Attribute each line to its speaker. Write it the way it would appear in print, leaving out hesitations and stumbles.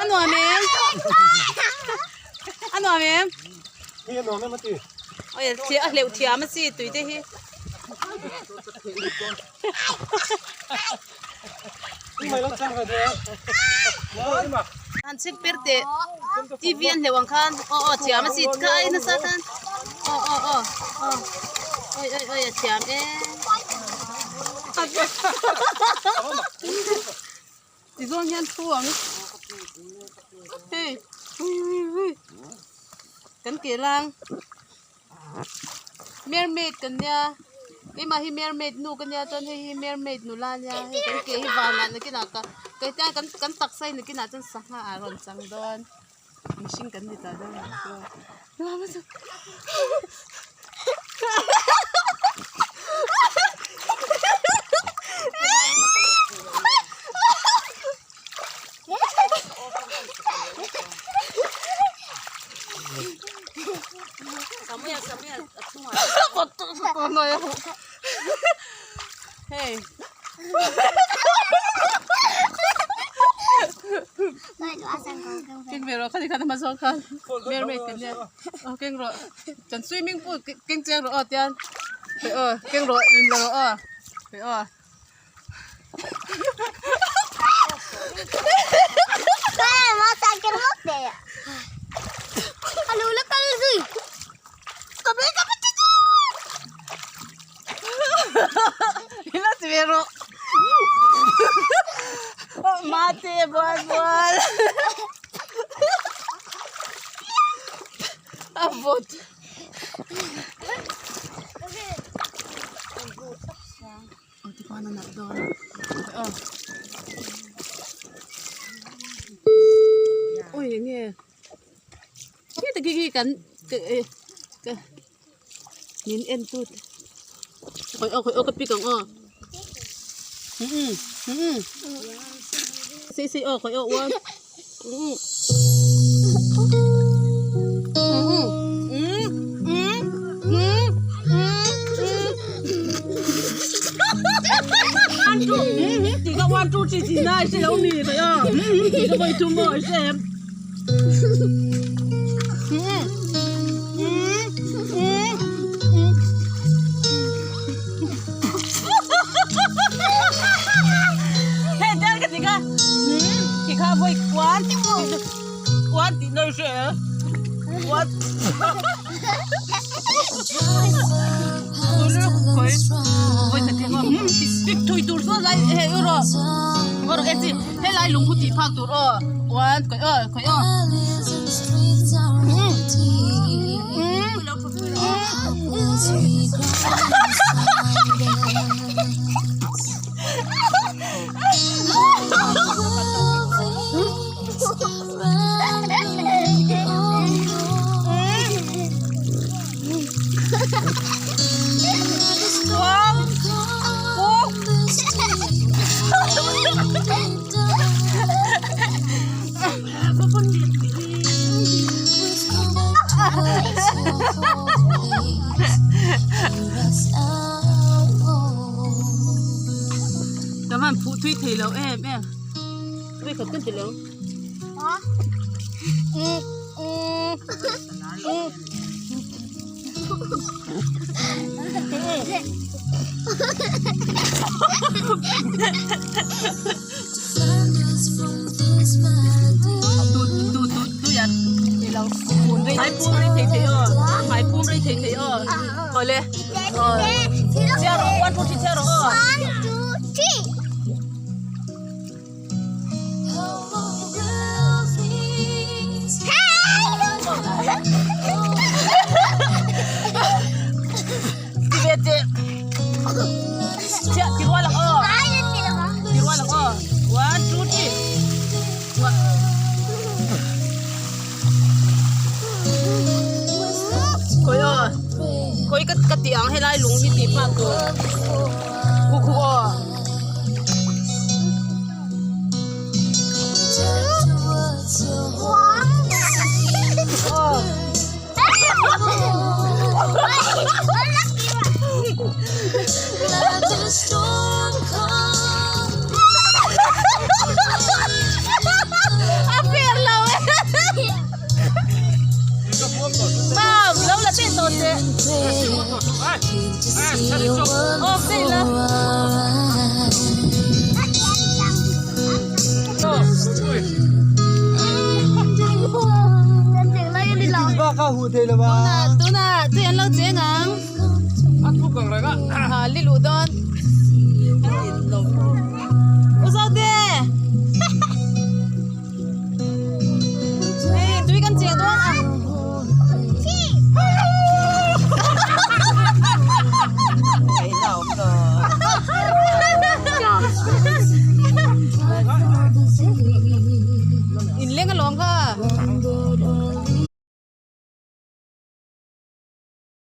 Speaker 1: Ano amin? Ano amin?
Speaker 2: Hi ano na mati.
Speaker 1: Ôi, chia liệu chia mà gì tùy thế hi.
Speaker 2: Mày lắm sang rồi đấy. Nhớ mà.
Speaker 1: Anh xin biết để TV anh liệu khan. Chia mà gì cái nó sao khan. Ôi, chia em. Chỉ dùng hiện thuồng. Hey. Kan kia lang. Mermaid kan niya. Ima hi mermaid nu kan niya ton hi mermaid nu la niya. Kan kia hi vangan na kinaka. Kaya tiyan kan taksay na kinatan sa nga aron sang doon. Missing kan dito doon. Lama sa. Samuel, at semua. Kono ya. Hey. King Mero, kasi ka na masok ka. Mermaid ka niya. Oh, King Ro. Diyan swimming pool. King Cheng Ro, diyan. King Ro, yung laro,
Speaker 3: Kaya mo, sakit mo, Tia. Alula ka rin. Kabi dito!
Speaker 1: Ilan si Mero? Mati, buwan. Abot. Di ko na doon. Uy, nga. Hindi nagigikan. Nin entut. Okay, pikang, Si, okay, one. Tiga 1, 2, 3, 4, 5, 6, 7, 8. Tiga way too much, Sam. Hey, dan ketiga. Tiga boy, one, no share. What? Tui tur so lai he ro ro eti he lai lung hu ti phak tur wan koi Kaman phụ thui thì lâu em. Bây giờ cần thì lâu. Tu ya. Thì lâu. Hai pum đi thì hai pum đi thì Rồi lên. Chia rồi, 1, 2, 3 chia rồi.
Speaker 3: 1, 2, 3.
Speaker 1: Bete. Cak tiruan lang Tiruan lang 1, 2, 3. Koi kat tiang hay lai lung ni ti pa ko. Ku. Apir
Speaker 2: chơi là ba
Speaker 1: tu na tu yan lo jengang
Speaker 2: ăn thuốc càng này cả
Speaker 1: ha lilu don